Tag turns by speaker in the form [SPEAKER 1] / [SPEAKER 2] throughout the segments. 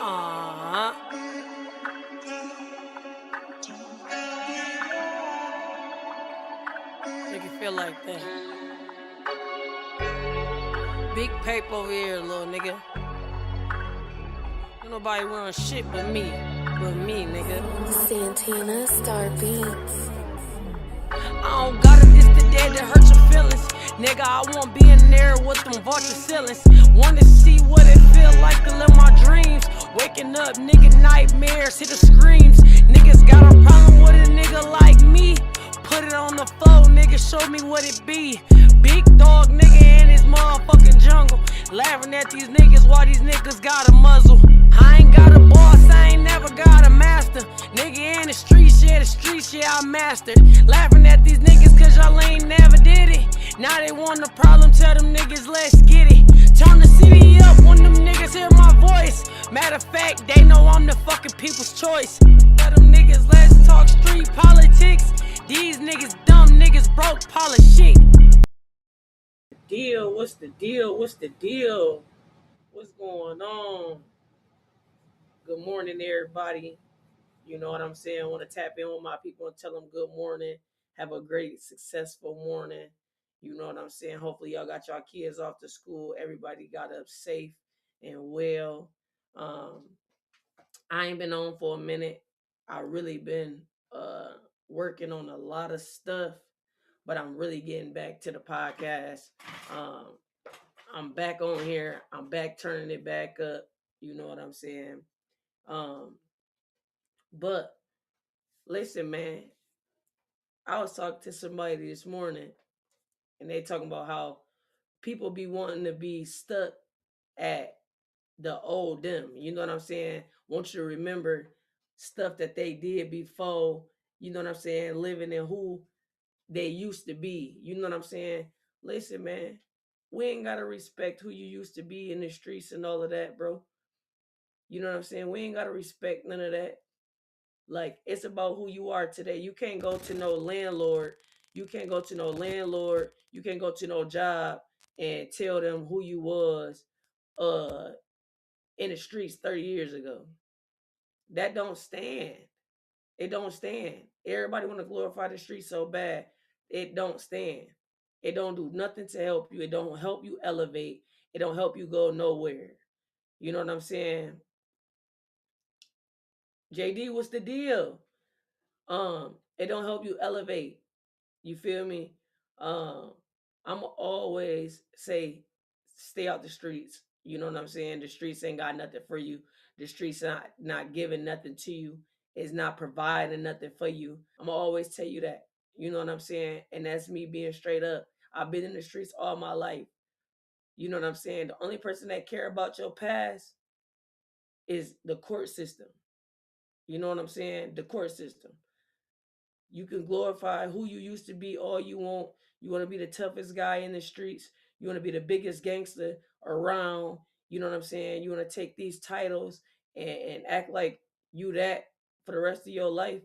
[SPEAKER 1] Aww. Make it feel like that. Big paper over here, little nigga. Ain't nobody run shit but me. But me, nigga.
[SPEAKER 2] Santina Star Beats.
[SPEAKER 1] I don't got it, this the dead to hurt your feelings. Nigga, I won't be in there with them vulture ceilings. Wanna see what it feel like to live my dreams. Waking up, nigga, nightmares, hit the screams. Niggas got a problem with a nigga like me. Put it on the floor, nigga, show me what it be. Big dog nigga in his motherfucking jungle. Laughing at these niggas while these niggas got a muzzle. I ain't got a boss, I ain't never got a master. Nigga in the streets, yeah, I mastered. Laughing at these niggas cause y'all ain't never did it. Now they want the problem, tell them niggas let's get it. Turn the city up when them niggas hear my voice. Matter of fact, they know I'm the fucking people's choice. Tell them niggas let's talk street politics. These niggas dumb, niggas broke, pile of shit. What's the deal? What's going on? Good morning, everybody. You know what I'm saying? I want to tap in with my people and tell them good morning. Have a great, successful morning. You know what I'm saying? Hopefully, y'all got y'all kids off to school. Everybody got up safe and well. I ain't been on for a minute. I really been working on a lot of stuff, but I'm really getting back to the podcast. Um, I'm back on here. I'm back turning it back up. You know what I'm saying? Um, but listen, man, I was talking to somebody this morning and they talking about how people be wanting to be stuck at the old them. You know what I'm saying? Want you to remember stuff that they did before, you know what I'm saying, living in who they used to be. You know what I'm saying? Listen, man, we ain't gotta respect who you used to be in the streets and all of that, bro. You know what I'm saying? We ain't gotta respect none of that. Like, it's about who you are today. You can't go to no landlord. You can't go to no landlord. You can't go to no job and tell them who you was uh in the streets 30 years ago. That don't stand. It don't stand. Everybody want to glorify the streets so bad. It don't stand. It don't do nothing to help you. It don't help you elevate. It don't help you go nowhere. You know what I'm saying? JD, what's the deal? It don't help you elevate. You feel me? Um, I'm always say stay out the streets. You know what I'm saying? The streets ain't got nothing for you. The streets not giving nothing to you. It's not providing nothing for you. I'm always tell you that. You know what I'm saying? And that's me being straight up. I've been in the streets all my life. You know what I'm saying? The only person that care about your past is the court system. You know what I'm saying? The court system. You can glorify who you used to be all you want. You want to be the toughest guy in the streets. You want to be the biggest gangster around. You know what I'm saying? You want to take these titles and act like you that for the rest of your life.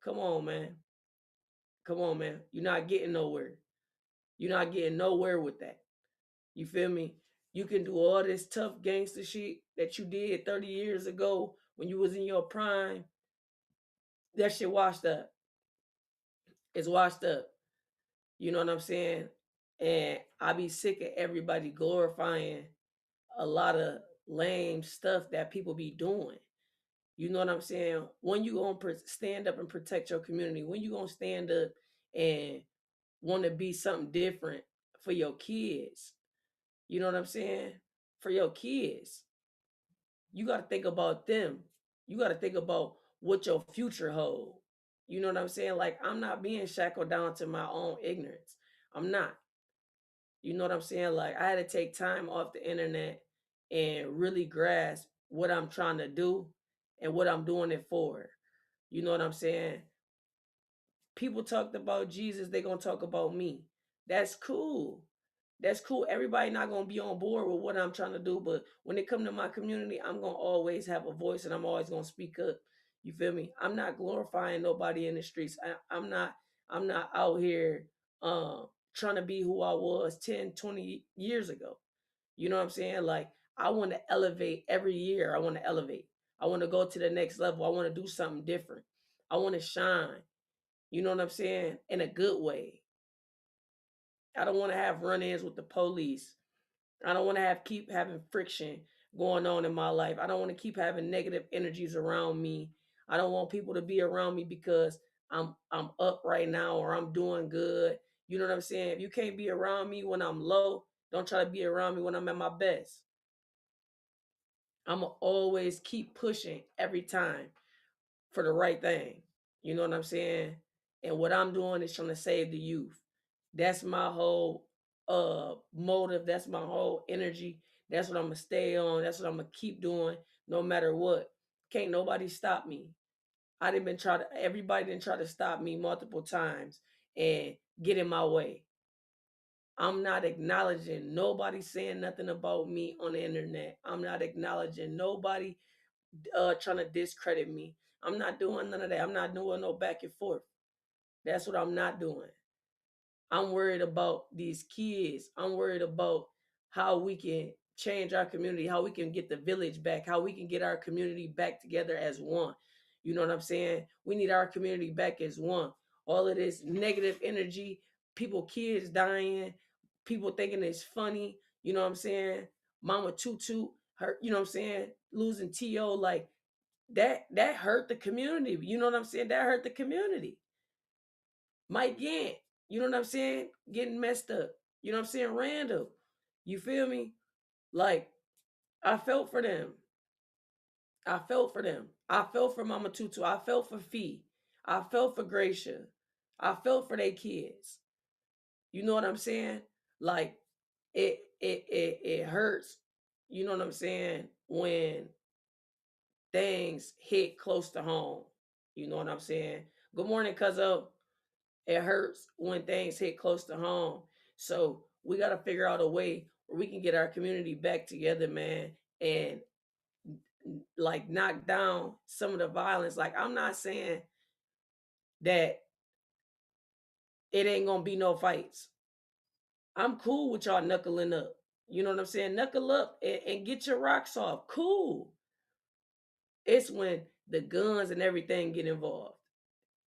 [SPEAKER 1] Come on, man. Come on, man. You're not getting nowhere. You're not getting nowhere with that. You feel me? You can do all this tough gangster shit that you did 30 years ago when you was in your prime. That shit washed up. It's washed up. You know what I'm saying? And I be sick of everybody glorifying a lot of lame stuff that people be doing. You know what I'm saying? When you gonna stand up and protect your community? When you gonna stand up and want to be something different for your kids? You know what I'm saying? For your kids, you got to think about them. You got to think about what your future hold. You know what I'm saying? Like, I'm not being shackled down to my own ignorance. I'm not. You know what I'm saying? Like, I had to take time off the internet and really grasp what I'm trying to do and what I'm doing it for. You know what I'm saying? People talked about Jesus, they gonna talk about me. That's cool. That's cool. Everybody not gonna be on board with what I'm trying to do, but when it come to my community, I'm gonna always have a voice and I'm always gonna speak up. You feel me? I'm not glorifying nobody in the streets. I'm not out here trying to be who I was 10, 20 years ago. You know what I'm saying? Like, I want to elevate every year. I want to elevate. I want to go to the next level. I want to do something different. I want to shine. You know what I'm saying? In a good way. I don't want to have run-ins with the police. I don't want to have keep having friction going on in my life. I don't want to keep having negative energies around me. I don't want people to be around me because I'm up right now or I'm doing good. You know what I'm saying? If you can't be around me when I'm low, don't try to be around me when I'm at my best. I'm gonna always keep pushing every time for the right thing. You know what I'm saying? And what I'm doing is trying to save the youth. That's my whole motive. That's my whole energy. That's what I'm gonna stay on. That's what I'm gonna keep doing no matter what. Can't nobody stop me. I didn't been try to everybody didn't try to stop me multiple times and get in my way. I'm not acknowledging nobody saying nothing about me on the internet. I'm not acknowledging nobody trying to discredit me. I'm not doing none of that. I'm not doing no back and forth. That's what I'm not doing. I'm worried about these kids. I'm worried about how we can change our community, how we can get the village back, how we can get our community back together as one. You know what I'm saying? We need our community back as one. All of this negative energy, people, kids dying, people thinking it's funny. You know what I'm saying? Mama Tutu, her, you know what I'm saying? Losing T.O. like that hurt the community. You know what I'm saying? That hurt the community. Mike Gant, you know what I'm saying? Getting messed up. You know what I'm saying? Randall. You feel me? Like, I felt for them. I felt for them. I felt for Mama Tutu. I felt for Fee. I felt for Gracia. I felt for their kids. You know what I'm saying? Like, it hurts. You know what I'm saying? When things hit close to home. You know what I'm saying? Good morning, Cuzzo. It hurts when things hit close to home. So we got to figure out a way where we can get our community back together, man, and like knock down some of the violence. Like, I'm not saying that it ain't gonna be no fights. I'm cool with y'all knuckling up. You know what I'm saying? Knuckle up and get your rocks off. Cool. It's when the guns and everything get involved.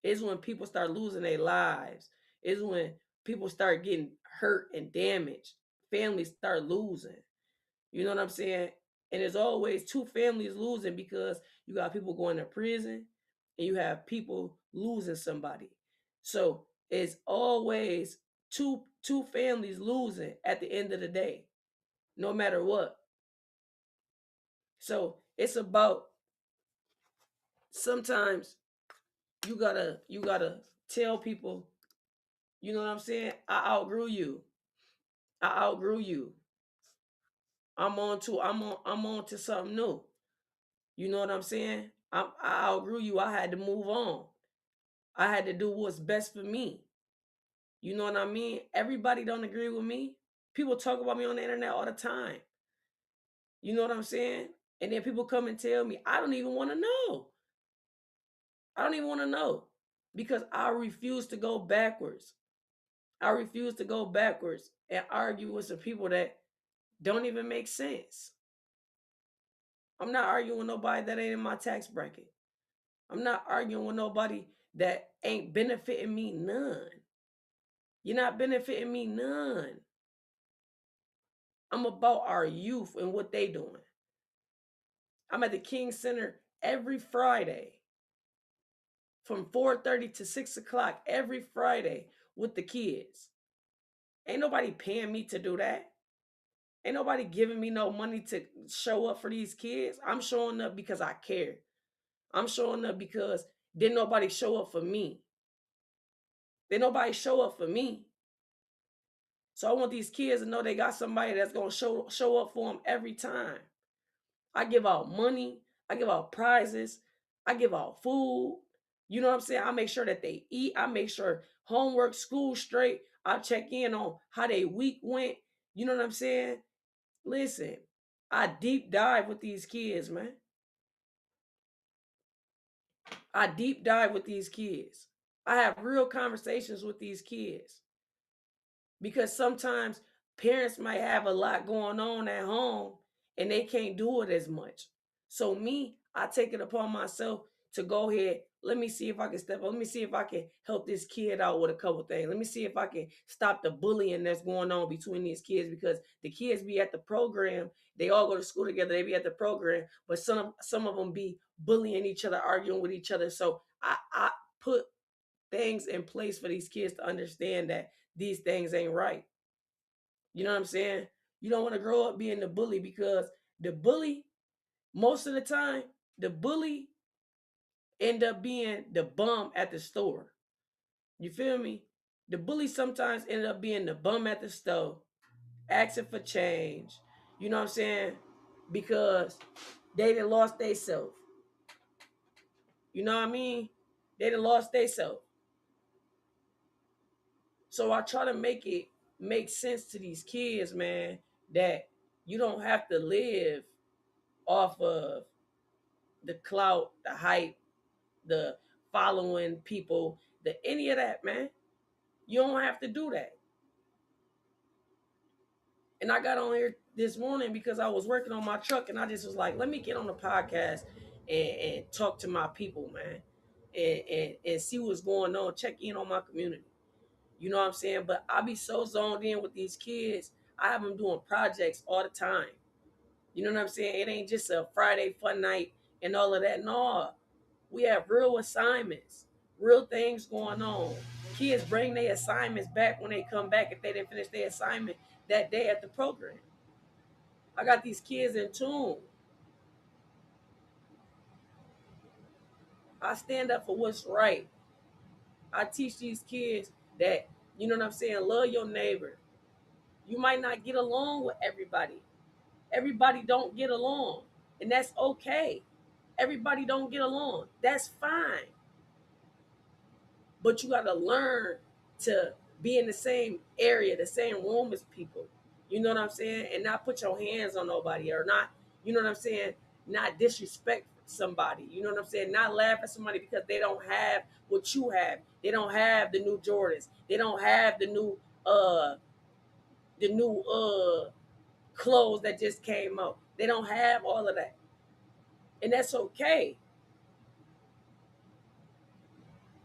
[SPEAKER 1] It's when people start losing their lives. It's when people start getting hurt and damaged. Families start losing. You know what I'm saying? And there's always two families losing because you got people going to prison and you have people losing somebody. So it's always two families losing at the end of the day, no matter what. So it's about sometimes you gotta tell people, you know what I'm saying? I outgrew you. I outgrew you. I'm on to something new. You know what I'm saying? I outgrew you. I had to move on. I had to do what's best for me. You know what I mean? Everybody don't agree with me. People talk about me on the internet all the time. You know what I'm saying? And then people come and tell me, I don't even want to know. I don't even want to know because I refuse to go backwards. I refuse to go backwards and argue with some people that don't even make sense. I'm not arguing with nobody that ain't in my tax bracket. I'm not arguing with nobody that ain't benefiting me none. You're not benefiting me none. I'm about our youth and what they doing. I'm at the King Center every Friday from 4:30 to 6 o'clock every Friday with the kids. Ain't nobody paying me to do that. Ain't nobody giving me no money to show up for these kids. I'm showing up because I care. I'm showing up because didn't nobody show up for me. Didn't nobody show up for me. So I want these kids to know they got somebody that's gonna show up for them every time. I give out money, I give out prizes, I give out food. You know what I'm saying? I make sure that they eat. I make sure homework, school straight. I check in on how they week went. You know what I'm saying? Listen, I deep dive with these kids, man. I deep dive with these kids. I have real conversations with these kids because sometimes parents might have a lot going on at home and they can't do it as much. So me, I take it upon myself to go ahead. Let me see if I can step up. Let me see if I can help this kid out with a couple things. Let me see if I can stop the bullying that's going on between these kids, because the kids be at the program. They all go to school together. They be at the program, but some of them be bullying each other, arguing with each other. So I put things in place for these kids to understand that these things ain't right. You know what I'm saying? You don't want to grow up being the bully, because the bully, most of the time, the bully end up being the bum at the store. You feel me? The bully sometimes end up being the bum at the store, asking for change. You know what I'm saying? Because they done lost they self. You know what I mean? They done lost they self. So I try to make it make sense to these kids, man, that you don't have to live off of the clout, the hype, the following people, the any of that, man. You don't have to do that. And I got on here this morning because I was working on my truck, and I just was like, let me get on the podcast and talk to my people, man, and see what's going on, check in on my community. You know what I'm saying? But I be so zoned in with these kids. I have them doing projects all the time. You know what I'm saying? It ain't just a Friday fun night and all of that. No, we have real assignments, real things going on. Kids bring their assignments back when they come back if they didn't finish their assignment that day at the program. I got these kids in tune. I stand up for what's right. I teach these kids that, you know what I'm saying, love your neighbor. You might not get along with everybody. Everybody don't get along, and that's okay. Everybody don't get along. That's fine. But you got to learn to be in the same area, the same room as people. You know what I'm saying? And not put your hands on nobody, or not, you know what I'm saying? Not disrespect somebody. You know what I'm saying? Not laugh at somebody because they don't have what you have. They don't have the new Jordans. They don't have the new clothes that just came out. They don't have all of that. And that's okay.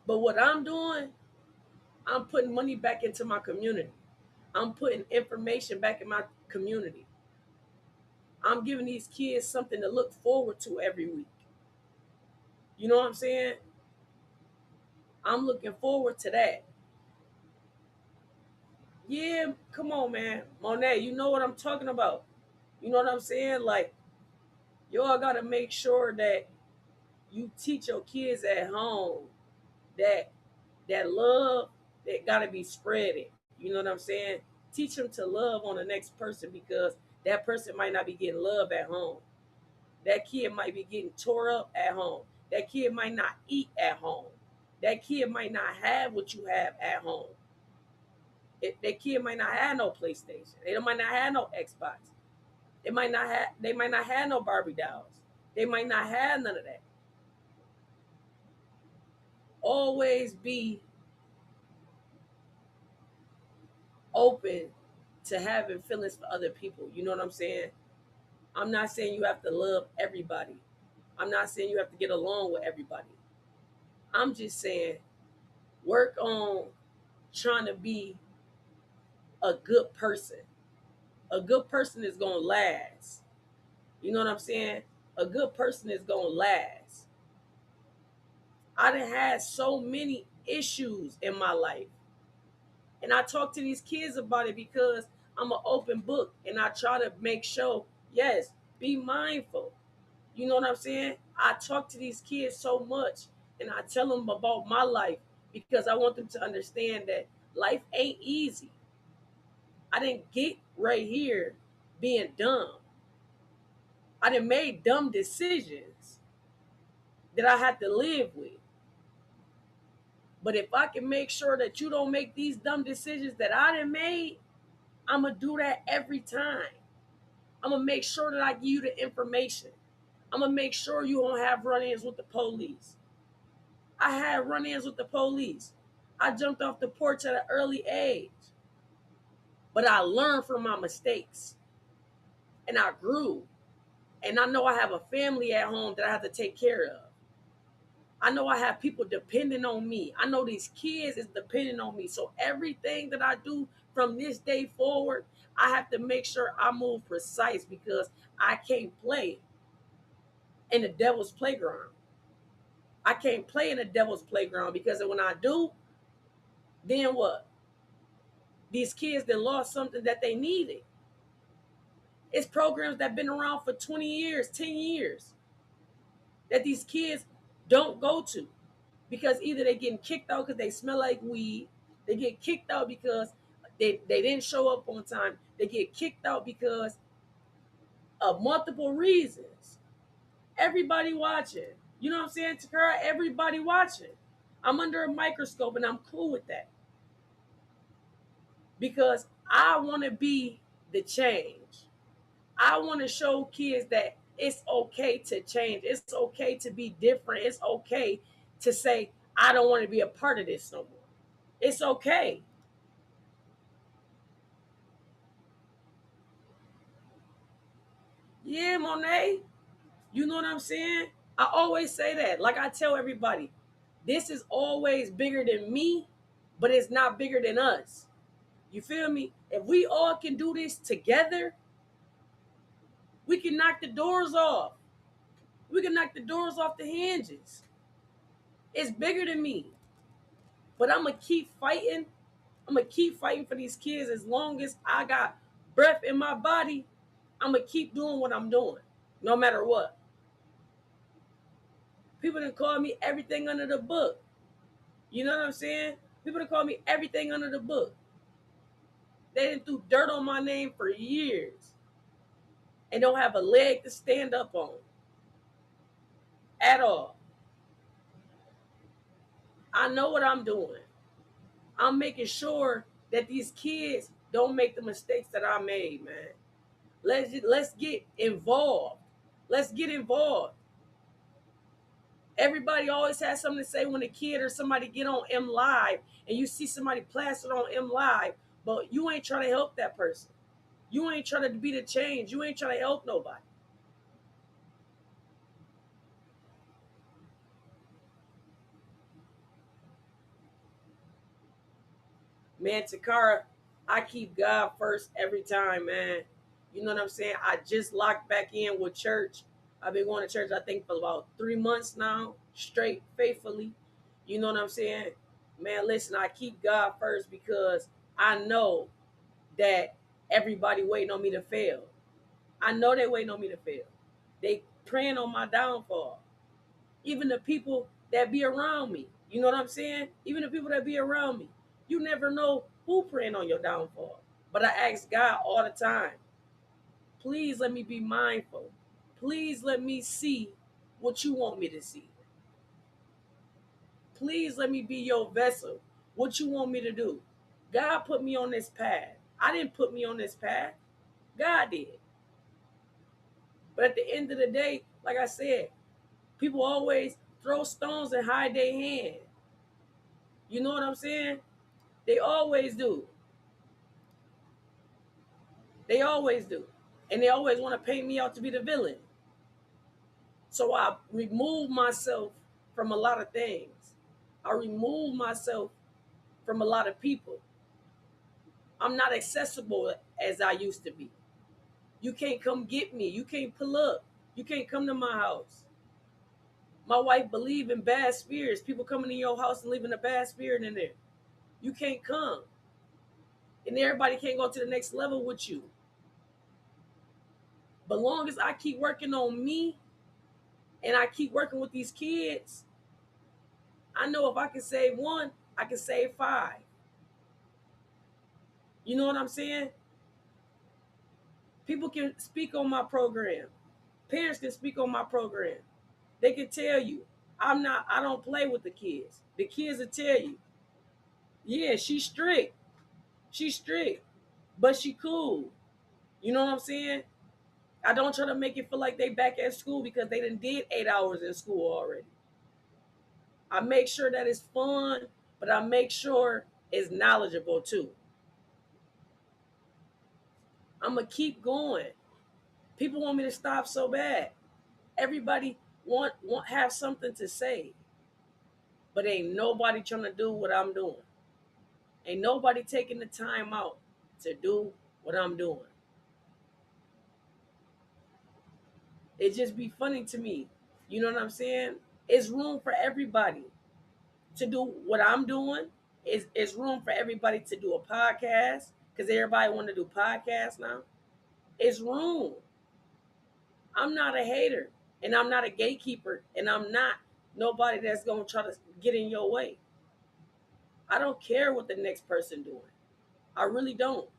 [SPEAKER 1] But what I'm doing, I'm putting money back into my community. I'm putting information back in my community. I'm giving these kids something to look forward to every week. You know what I'm saying? I'm looking forward to that. Yeah, come on, man. Monet, you know what I'm talking about. You know what I'm saying? Like, y'all got to make sure that you teach your kids at home that that love that got to be spreaded. You know what I'm saying? Teach them to love on the next person, because that person might not be getting love at home. That kid might be getting tore up at home. That kid might not eat at home. That kid might not have what you have at home. That kid might not have no PlayStation. They might not have no Xbox. They might not have no Barbie dolls. They might not have none of that. Always be open to having feelings for other people. You know what I'm saying? I'm not saying you have to love everybody. I'm not saying you have to get along with everybody. I'm just saying work on trying to be a good person. A good person is going to last. You know what I'm saying? A good person is going to last. I done had so many issues in my life. And I talk to these kids about it because I'm an open book, and I try to make sure, yes, be mindful. You know what I'm saying? I talk to these kids so much, and I tell them about my life because I want them to understand that life ain't easy. I didn't get right here being dumb. I done made dumb decisions that I had to live with. But if I can make sure that you don't make these dumb decisions that I done made, I'm going to do that every time. I'm going to make sure that I give you the information. I'm going to make sure you won't have run-ins with the police. I had run-ins with the police. I jumped off the porch at an early age. But I learned from my mistakes. And I grew. And I know I have a family at home that I have to take care of. I know I have people depending on me. I know these kids is depending on me. So everything that I do from this day forward, I have to make sure I move precise because I can't play in the devil's playground. I can't play in the devil's playground because when I do, then what? These kids that lost something that they needed. It's programs that have been around for 20 years, 10 years that these kids don't go to because either they're getting kicked out because they smell like weed, they get kicked out because they didn't show up on time, they get kicked out because of multiple reasons. Everybody watching. You know what I'm saying, Takara? Everybody watching. I'm under a microscope and I'm cool with that because I want to be the change. I want to show kids that it's okay to change. It's okay to be different. It's okay to say, I don't want to be a part of this no more. It's okay. Yeah, Monet. You know what I'm saying? I always say that. Like I tell everybody, this is always bigger than me, but it's not bigger than us. You feel me? If we all can do this together, we can knock the doors off. We can knock the doors off the hinges. It's bigger than me. But I'm gonna keep fighting. I'm gonna keep fighting for these kids as long as I got breath in my body. I'm gonna keep doing what I'm doing, no matter what. People didn't call me everything under the book. You know what I'm saying? People didn't call me everything under the book. They didn't threw dirt on my name for years and don't have a leg to stand up on at all. I know what I'm doing. I'm making sure that these kids don't make the mistakes that I made, man. Let's get involved. Let's get involved. Everybody always has something to say when a kid or somebody get on M Live and you see somebody plastered on M Live, but you ain't trying to help that person. You ain't trying to be the change. You ain't trying to help nobody. Man, Takara, I keep God first every time, man. You know what I'm saying? I just locked back in with church. I've been going to church, I think, for about 3 months now, straight, faithfully. You know what I'm saying? Man, listen, I keep God first because I know that everybody waiting on me to fail. I know they waiting on me to fail. They praying on my downfall. Even the people that be around me. You know what I'm saying? Even the people that be around me. You never know who praying on your downfall. But I ask God all the time, please let me be mindful. Please let me see what you want me to see. Please let me be your vessel. What you want me to do. God put me on this path. I didn't put me on this path. God did. But at the end of the day, like I said, people always throw stones and hide their hand. You know what I'm saying? They always do. They always do. And they always want to paint me out to be the villain. So I remove myself from a lot of things. I remove myself from a lot of people. I'm not accessible as I used to be. You can't come get me. You can't pull up. You can't come to my house. My wife believe in bad spirits. People coming in your house and leaving a bad spirit in there. You can't come. And everybody can't go to the next level with you. But long as I keep working on me and I keep working with these kids, I know if I can save one, I can save five. You know what I'm saying? People can speak on my program. Parents can speak on my program. They can tell you, I don't play with the kids. The kids will tell you, yeah, she's strict. She's strict. But she cool. You know what I'm saying? I don't try to make it feel like they back at school because they done did 8 hours in school already. I make sure that it's fun, but I make sure it's knowledgeable too. I'm gonna keep going. People want me to stop so bad. Everybody want have something to say, but ain't nobody trying to do what I'm doing. Ain't nobody taking the time out to do what I'm doing. It just be funny to me. You know what I'm saying? It's room for everybody to do what I'm doing. It's room for everybody to do a podcast because everybody want to do podcasts now. It's room. I'm not a hater and I'm not a gatekeeper and I'm not nobody that's gonna try to get in your way. I don't care what the next person doing. I really don't.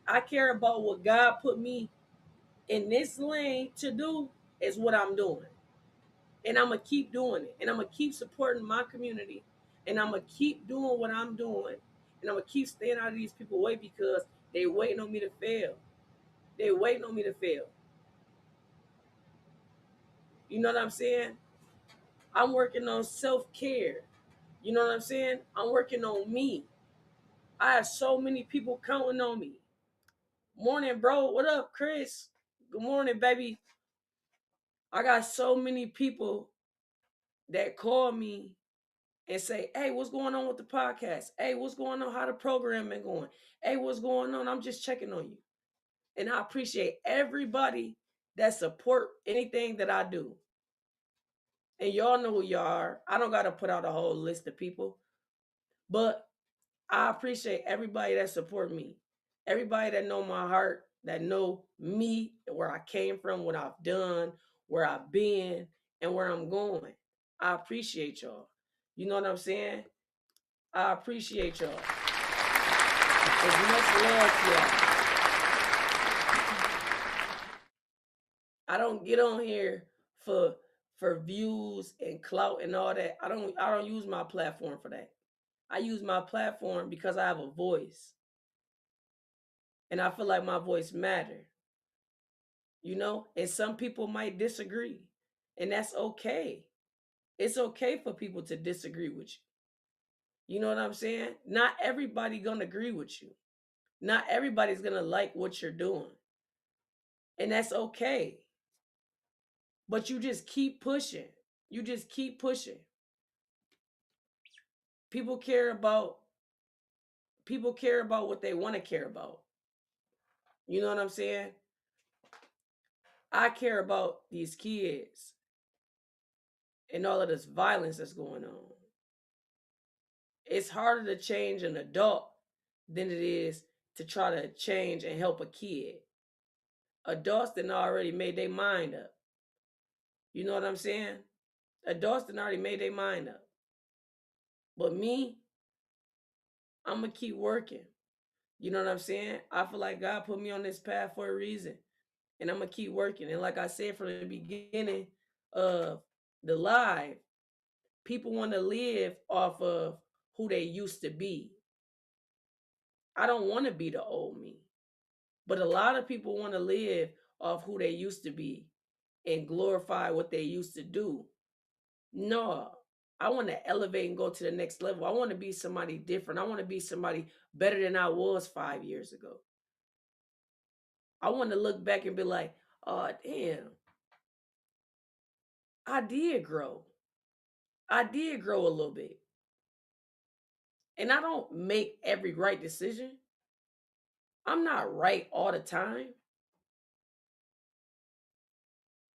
[SPEAKER 1] I care about what God put me in this lane to do is what I'm doing. And I'm gonna keep doing it. And I'm gonna keep supporting my community. And I'm gonna keep doing what I'm doing. And I'm gonna keep staying out of these people's way because they waiting on me to fail. They waiting on me to fail. You know what I'm saying? I'm working on self-care. You know what I'm saying? I'm working on me. I have so many people counting on me. Morning, bro. What up, Chris? Good morning, baby. I got so many people that call me and say, hey, what's going on with the podcast? Hey, what's going on? How the program been going? Hey, what's going on? I'm just checking on you. And I appreciate everybody that support anything that I do. And y'all know who y'all are. I don't got to put out a whole list of people, but I appreciate everybody that support me. Everybody that know my heart, that know me, where I came from, what I've done, where I've been, and where I'm going. I appreciate y'all. You know what I'm saying? I appreciate y'all. As much love to y'all. I don't get on here for views and clout and all that. I don't use my platform for that. I use my platform because I have a voice. And I feel like my voice matter. You know? And some people might disagree. And that's okay. It's okay for people to disagree with you. You know what I'm saying? Not everybody gonna agree with you. Not everybody's gonna like what you're doing. And that's okay. But you just keep pushing. You just keep pushing. People care about people care about what they want to care about. You know what I'm saying? I care about these kids and all of this violence that's going on. It's harder to change an adult than it is to try to change and help a kid. Adults done already made their mind up. You know what I'm saying? Adults done already made their mind up. But me, I'm gonna keep working. You know what I'm saying? I feel like God put me on this path for a reason. And I'm gonna keep working. And like I said from the beginning of the live, people want to live off of who they used to be. I don't want to be the old me. But a lot of people want to live off who they used to be and glorify what they used to do. No, I want to elevate and go to the next level. I want to be somebody different. I want to be somebody better than I was 5 years ago. I want to look back and be like, oh, damn, I did grow. I did grow a little bit. And I don't make every right decision. I'm not right all the time.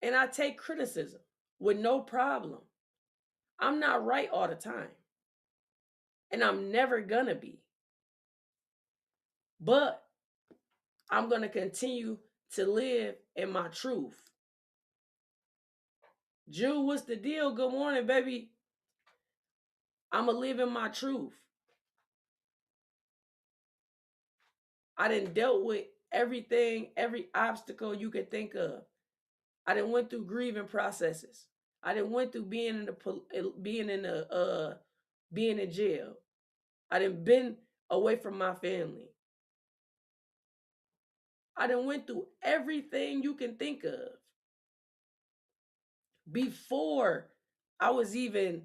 [SPEAKER 1] And I take criticism with no problem. I'm not right all the time. And I'm never gonna be. But I'm gonna continue to live in my truth. Jew, what's the deal? Good morning, baby. I'm gonna live in my truth. I done dealt with everything, every obstacle you could think of. I done went through grieving processes. I done went through being in jail. I done been away from my family. I done went through everything you can think of. Before I was even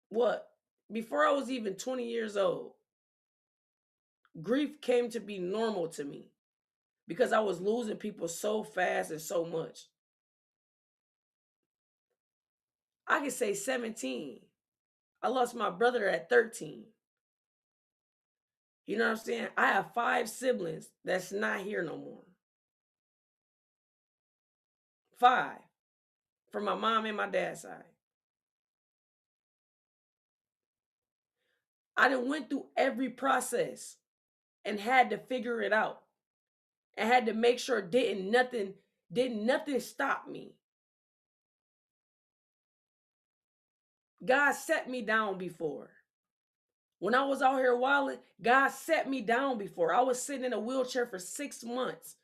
[SPEAKER 1] what? Before I was even 20 years old, grief came to be normal to me. because I was losing people so fast and so much. I could say 17. I lost my brother at 13. You know what I'm saying? I have 5 siblings that's not here no more. 5 from my mom and my dad's side. I done went through every process and had to figure it out and had to make sure didn't nothing stop me. God set me down before. When I was out here wilding, God set me down before. I was sitting in a wheelchair for 6 months,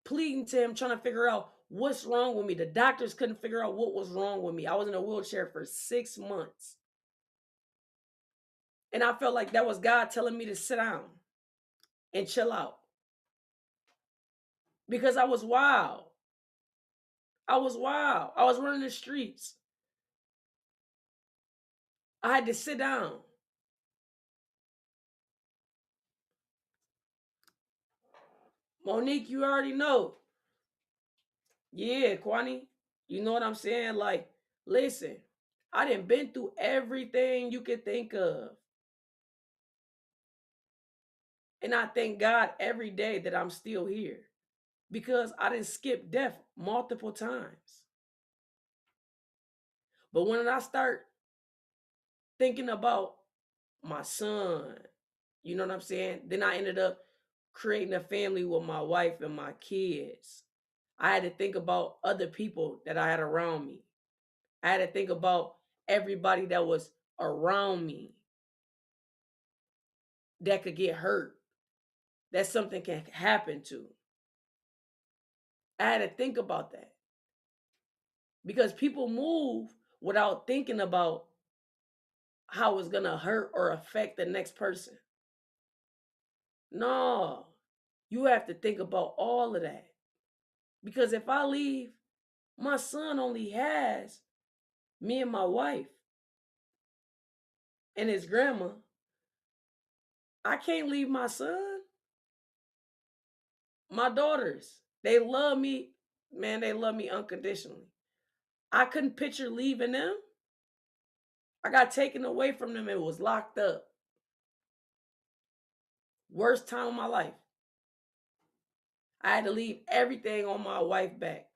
[SPEAKER 1] pleading to him, trying to figure out what's wrong with me. The doctors couldn't figure out what was wrong with me. I was in a wheelchair for 6 months. And I felt like that was God telling me to sit down and chill out. Because I was wild. I was wild. I was running the streets. I had to sit down. Monique, you already know. Yeah, Kwani. You know what I'm saying? Like, listen, I done been through everything you could think of. And I thank God every day that I'm still here. Because I didn't skip death multiple times. But when I start thinking about my son, you know what I'm saying? Then I ended up creating a family with my wife and my kids. I had to think about other people that I had around me. I had to think about everybody that was around me that could get hurt, that something can happen to. I had to think about that because people move without thinking about how it's going to hurt or affect the next person. No, you have to think about all of that. Because if I leave, my son only has me and my wife and his grandma. I can't leave my son. My daughters, they love me. Man, they love me unconditionally. I couldn't picture leaving them. I got taken away from them and was locked up. Worst time of my life. I had to leave everything on my wife back.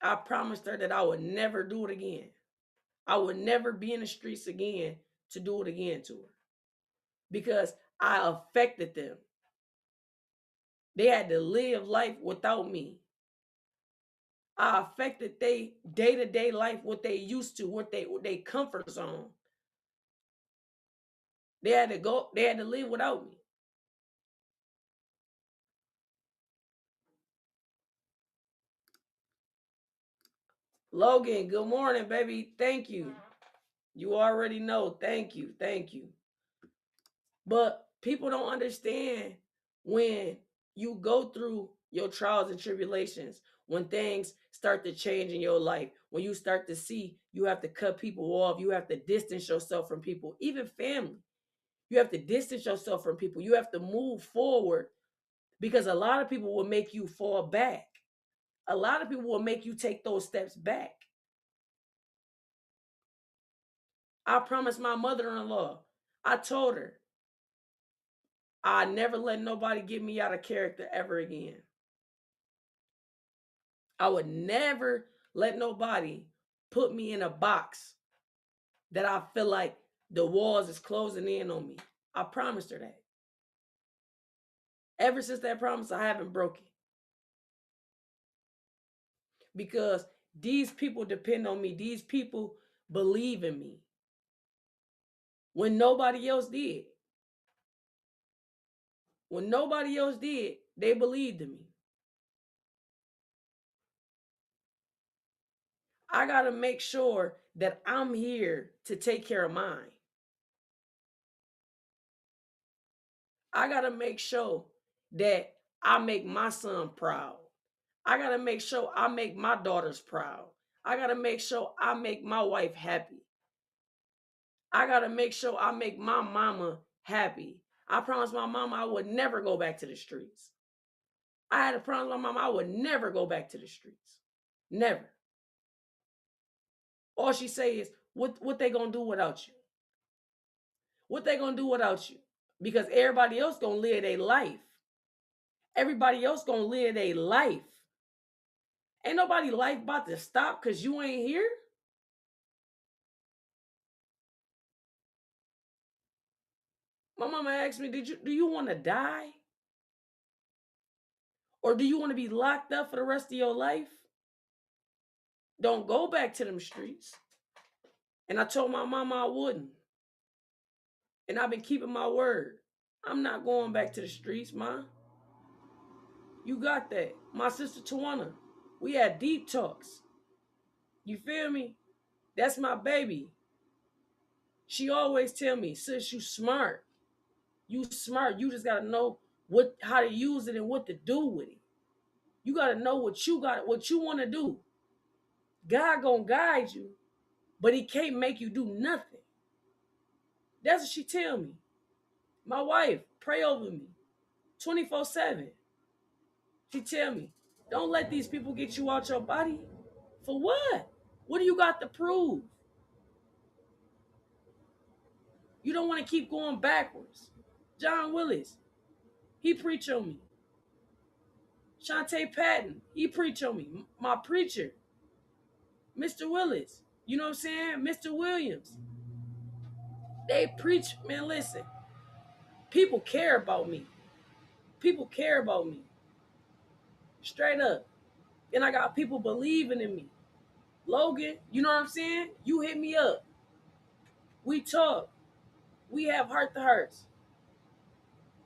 [SPEAKER 1] I promised her that I would never do it again. I would never be in the streets again to do it again to her because I affected them. They had to live life without me. I affected their day-to-day life, what they used to, what they comfort zone. They had to live without me. Logan, good morning, baby. Thank you. You already know. Thank you. Thank you. But people don't understand when you go through your trials and tribulations, when things start to change in your life, when you start to see you have to cut people off, you have to distance yourself from people, even family. You have to distance yourself from people. You have to move forward because a lot of people will make you fall back. A lot of people will make you take those steps back. I promised my mother-in-law, I told her, I never let nobody get me out of character ever again. I would never let nobody put me in a box that I feel like the walls is closing in on me. I promised her that. Ever since that promise, I haven't broken. Because these people depend on me. These people believe in me when nobody else did. When nobody else did, they believed in me. I got to make sure that I'm here to take care of mine. I got to make sure that I make my son proud. I got to make sure I make my daughters proud. I got to make sure I make my wife happy. I got to make sure I make my mama happy. I promised my mama I would never go back to the streets. I had to promise my mama I would never go back to the streets. Never. All she say is, what they gonna do without you? What they gonna do without you? Because everybody else gonna live their life. Everybody else gonna live their life. Ain't nobody life about to stop because you ain't here. My mama asked me, do you want to die? Or do you want to be locked up for the rest of your life? Don't go back to them streets. And I told my mama I wouldn't. And I've been keeping my word. I'm not going back to the streets, ma. You got that. My sister Tawana, we had deep talks. You feel me? That's my baby. She always tell me, sis, you smart. You smart. You just gotta know how to use it and what to do with it. You gotta know what you want to do. God gonna guide you, but he can't make you do nothing. That's what she tell me. My wife, pray over me 24/7. She tell me, don't let these people get you out your body. For what? What do you got to prove? You don't want to keep going backwards. John Willis, he preach on me. Shantae Patton, he preach on me. My preacher, Mr. Willis, you know what I'm saying? Mr. Williams. They preach, man, listen. People care about me. People care about me. Straight up. And I got people believing in me. Logan, you know what I'm saying? You hit me up. We talk. We have heart to hearts.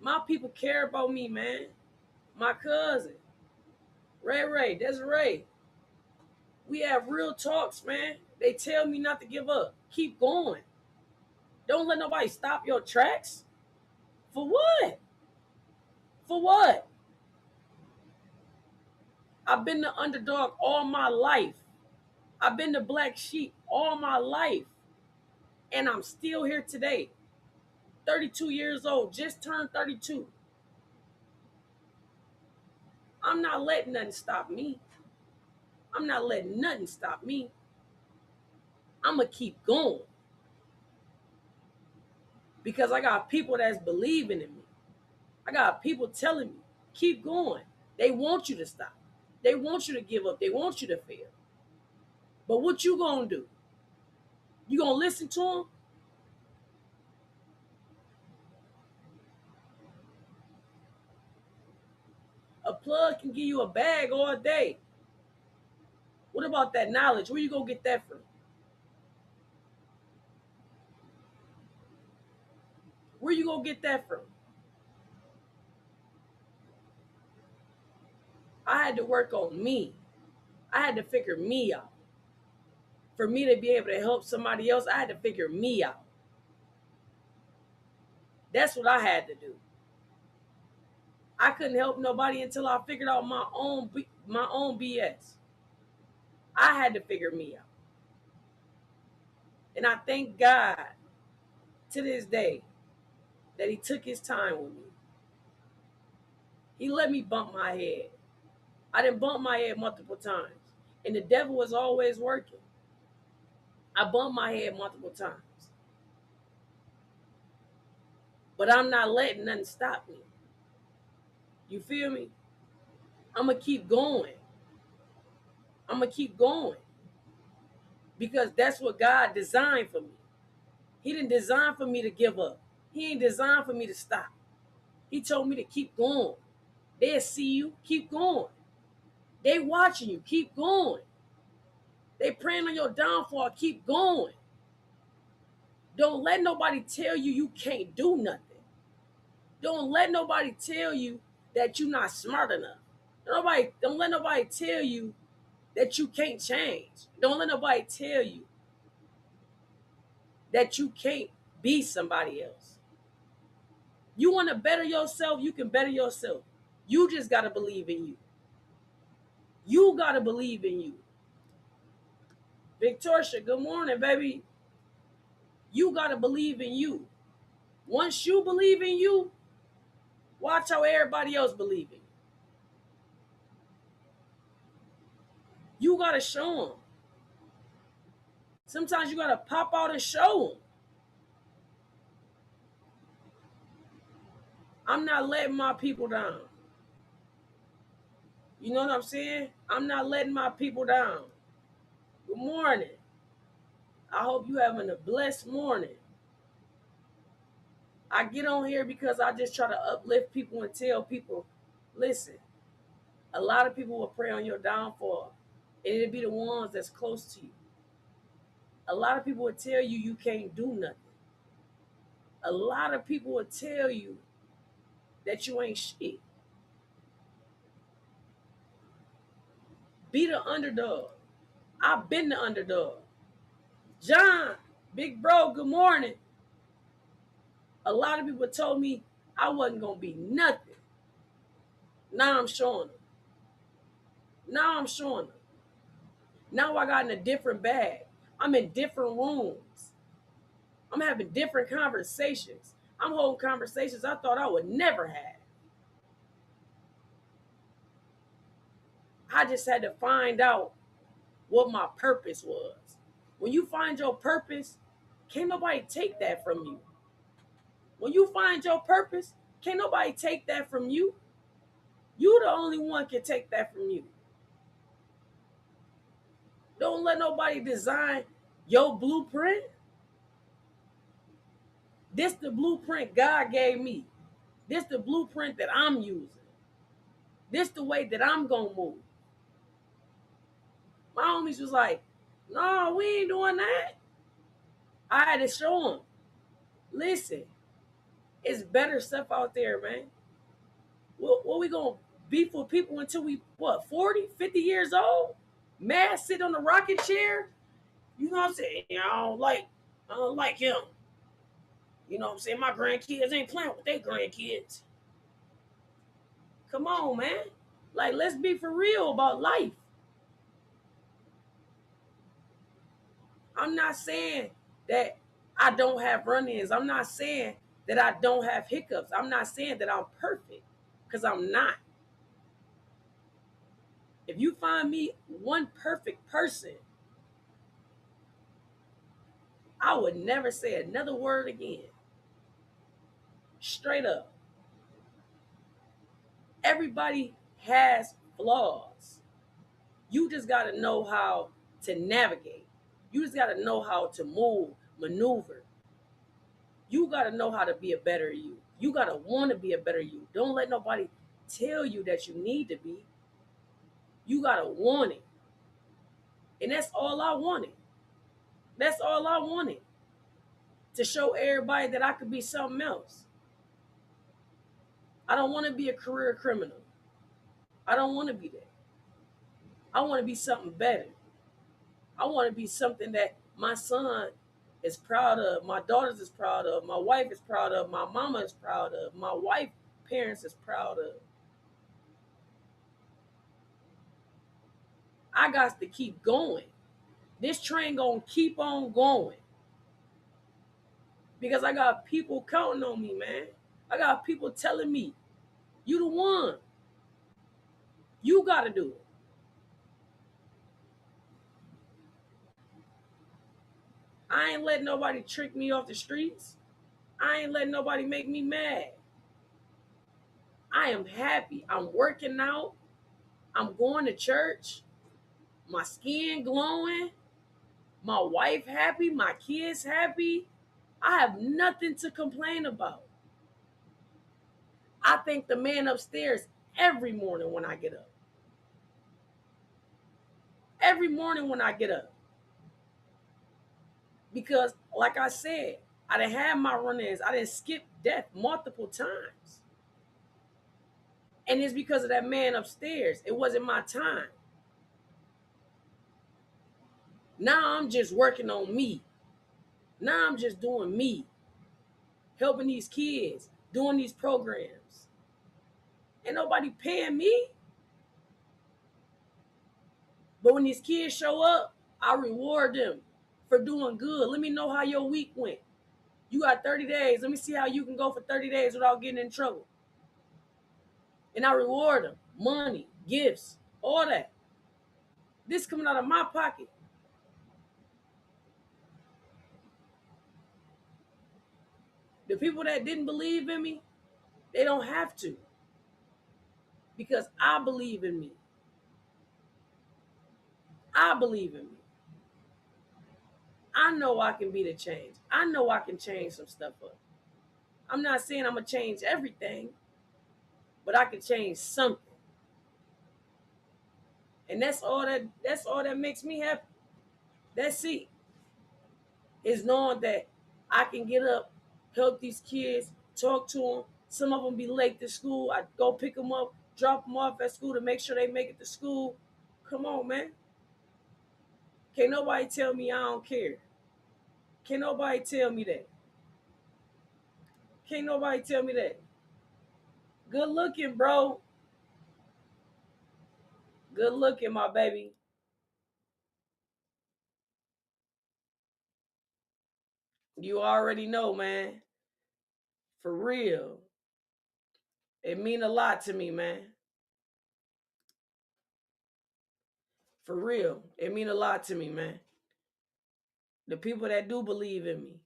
[SPEAKER 1] My people care about me, man. My cousin, Ray, Desiree. We have real talks, man. They tell me not to give up. Keep going. Don't let nobody stop your tracks. For what? For what? I've been the underdog all my life. I've been the black sheep all my life. And I'm still here today. 32 years old, just turned 32. I'm not letting nothing stop me. I'm not letting nothing stop me. I'm going to keep going. Because I got people that's believing in me. I got people telling me, keep going. They want you to stop. They want you to give up. They want you to fail. But what you going to do? You going to listen to them? A plug can give you a bag all day. What about that knowledge? Where you going to get that from? Where you going to get that from? I had to work on me. I had to figure me out. For me to be able to help somebody else, I had to figure me out. That's what I had to do. I couldn't help nobody until I figured out my own BS. I had to figure me out. And I thank God to this day that he took his time with me. He let me bump my head. I didn't bump my head multiple times. And the devil was always working. I bumped my head multiple times. But I'm not letting nothing stop me. You feel me? I'm going to keep going. I'm going to keep going. Because that's what God designed for me. He didn't design for me to give up. He ain't designed for me to stop. He told me to keep going. They'll see you, keep going. They watching you, keep going. They praying on your downfall, keep going. Don't let nobody tell you you can't do nothing. Don't let nobody tell you that you're not smart enough. Don't let nobody tell you that you can't change. Don't let nobody tell you that you can't be somebody else. You want to better yourself, you can better yourself. You just got to believe in you. You got to believe in you. Victoria, good morning, baby. You got to believe in you. Once you believe in you, watch how everybody else believe in you. You gotta show them. Sometimes you gotta pop out and show them. I'm not letting my people down. You know what I'm saying? I'm not letting my people down. Good morning. I hope you having a blessed morning. I get on here because I just try to uplift people and tell people, listen, a lot of people will prey on your downfall, and it'll be the ones that's close to you. A lot of people will tell you you can't do nothing. A lot of people will tell you that you ain't shit. Be the underdog. I've been the underdog. John, big bro, good morning. A lot of people told me I wasn't going to be nothing. Now I'm showing them. Now I'm showing them. Now I got in a different bag. I'm in different rooms. I'm having different conversations. I'm holding conversations I thought I would never have. I just had to find out what my purpose was. When you find your purpose, can't nobody take that from you. When you find your purpose, can't nobody take that from you. You the only one can take that from you. Don't let nobody design your blueprint. This the blueprint God gave me. This the blueprint that I'm using. This the way that I'm gonna move. My homies was like, no, we ain't doing that. I had to show them. Listen, it's better stuff out there, man. What we gonna beef with people until we, what, 40, 50 years old? Mad sit on the rocket chair? You know what I'm saying? I don't like him. You know what I'm saying? My grandkids ain't playing with their grandkids. Come on, man. Like, let's be for real about life. I'm not saying that I don't have run-ins. I'm not saying that I don't have hiccups. I'm not saying that I'm perfect, because I'm not. If you find me one perfect person, I would never say another word again. Straight up. Everybody has flaws. You just got to know how to navigate. You just got to know how to move, maneuver. You got to know how to be a better you. You got to want to be a better you. Don't let nobody tell you that you need to be. You got to want it. And that's all I wanted. That's all I wanted. To show everybody that I could be something else. I don't want to be a career criminal. I don't want to be that. I want to be something better. I want to be something that my son is proud of, my daughters is proud of, my wife is proud of, my mama is proud of, my wife parents is proud of. I got to keep going. This train gonna keep on going. Because I got people counting on me, man. I got people telling me, you the one. You gotta do it. I ain't letting nobody trick me off the streets. I ain't letting nobody make me mad. I am happy. I'm working out. I'm going to church. My skin glowing. My wife happy. My kids happy. I have nothing to complain about. I thank the man upstairs every morning when I get up. Every morning when I get up. Because, like I said, I done had my run-ins. I didn't skip death multiple times. And it's because of that man upstairs. It wasn't my time. Now I'm just working on me. Now I'm just doing me. Helping these kids. Doing these programs. Ain't nobody paying me. But when these kids show up, I reward them for doing good. Let me know how your week went. You got 30 days. Let me see how you can go for 30 days without getting in trouble. And I reward them. Money, gifts, all that. This coming out of my pocket. The people that didn't believe in me, they don't have to. Because I believe in me. I believe in me. I know I can be the change. I know I can change some stuff up. I'm not saying I'm gonna change everything, but I can change something. And that's all that makes me happy. That's it. Is knowing that I can get up, help these kids, talk to them. Some of them be late to school. I go pick them up, drop them off at school to make sure they make it to school. Come on, man. Can't nobody tell me I don't care. Can't nobody tell me that. Can't nobody tell me that. Good looking, bro. Good looking, my baby. You already know, man. For real. It mean a lot to me, man. For real. It mean a lot to me, man. The people that do believe in me.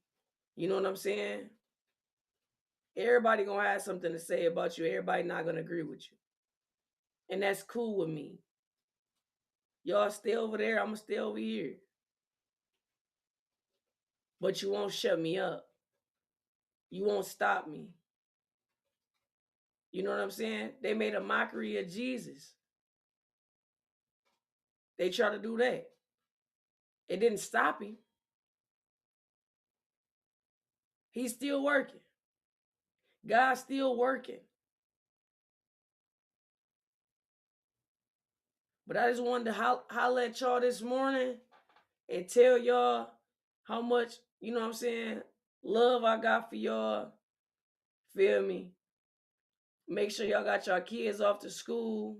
[SPEAKER 1] You know what I'm saying? Everybody gonna have something to say about you. Everybody not gonna agree with you. And that's cool with me. Y'all stay over there, I'ma stay over here. But you won't shut me up. You won't stop me. You know what I'm saying? They made a mockery of Jesus. They try to do that. It didn't stop him. He's still working. God's still working. But I just wanted to holler at y'all this morning and tell y'all how much, you know what I'm saying, love I got for y'all. Feel me? Make sure y'all got your kids off to school.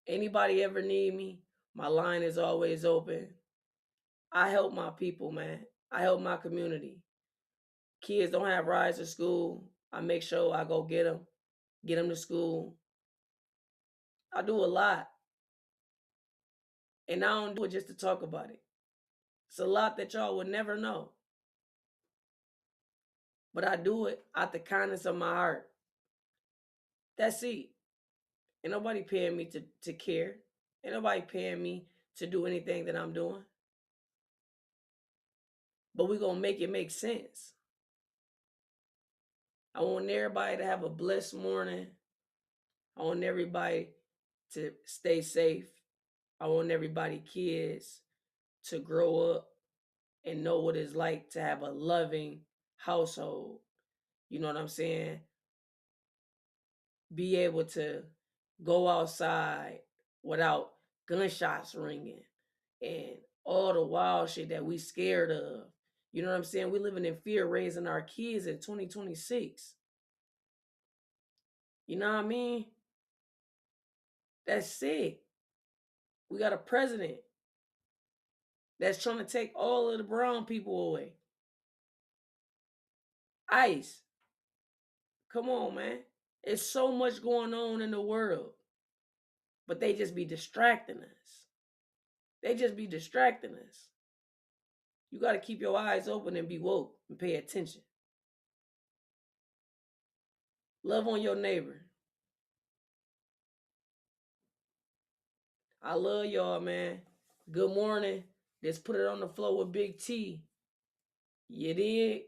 [SPEAKER 1] Anybody ever need me, my line is always open. I help my people, man. I help my community. Kids don't have rides to school. I make sure I go get them to school. I do a lot. And I don't do it just to talk about it. It's a lot that y'all would never know. But I do it out the kindness of my heart. That's it. Ain't nobody paying me to care. Ain't nobody paying me to do anything that I'm doing. But we gonna make it make sense. I want everybody to have a blessed morning. I want everybody to stay safe. I want everybody kids to grow up and know what it's like to have a loving household. You know what I'm saying? Be able to go outside without gunshots ringing and all the wild shit that we scared of. You know what I'm saying? We living in fear raising our kids in 2026. You know what I mean? That's sick. We got a president that's trying to take all of the brown people away. ICE. Come on, man. It's so much going on in the world. But they just be distracting us. They just be distracting us. You got to keep your eyes open and be woke and pay attention. Love on your neighbor. I love y'all, man. Good morning. Let's put it on the floor with Big T. You did?